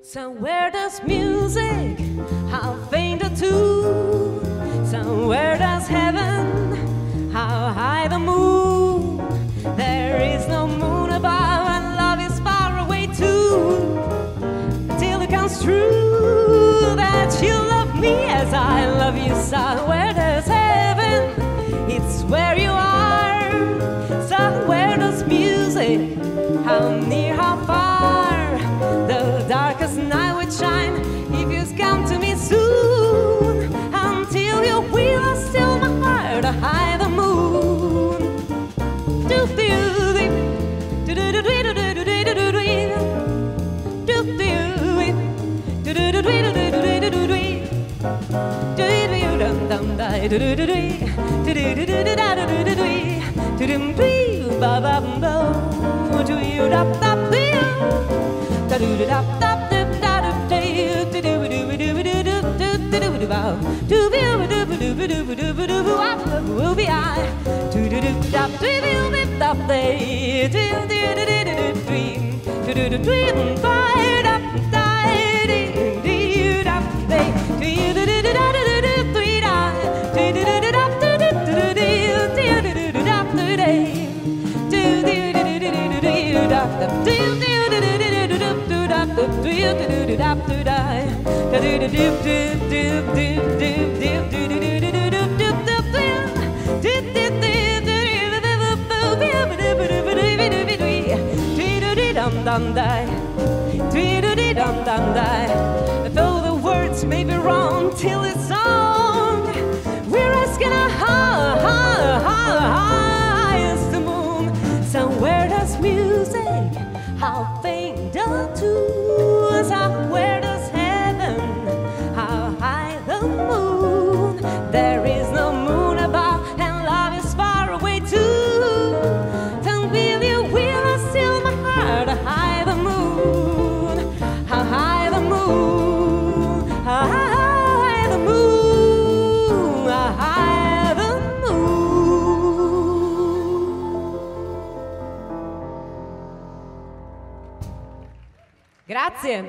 Somewhere there's music, how faint a tune. Somewhere there's heaven, how high the moon. There is no moon above and love is far away too. Until it comes true that you love me as I love you. Somewhere there's heaven, it's where you are. Somewhere there's music, how near, how far. The darkest night would shine if you come to me soon. Until you will still my heart high the moon. Do feel it, do do do do do do do do do do feel it, do do do do do do do do do do dum dum da do do do do do do do do da do do do do do do ba ba ba do you da da da do do da da da da do do do do do do do do do do bow do do do do do do do do will be I do do do da do do da day do do do do dream do do do dream by da da do da day do you do do da do do three da do do do da do do do do do do da do day do do do do do da do do do though the words may be wrong till it's song, we're asking high as the moon. Somewhere there's music, how faint the tune. Somewhere there's heaven, how high the moon. There is no moon above and love is far away too. Don't will you will still my heart high the moon. How high the moon, how high the moon, how high the moon. Grazie.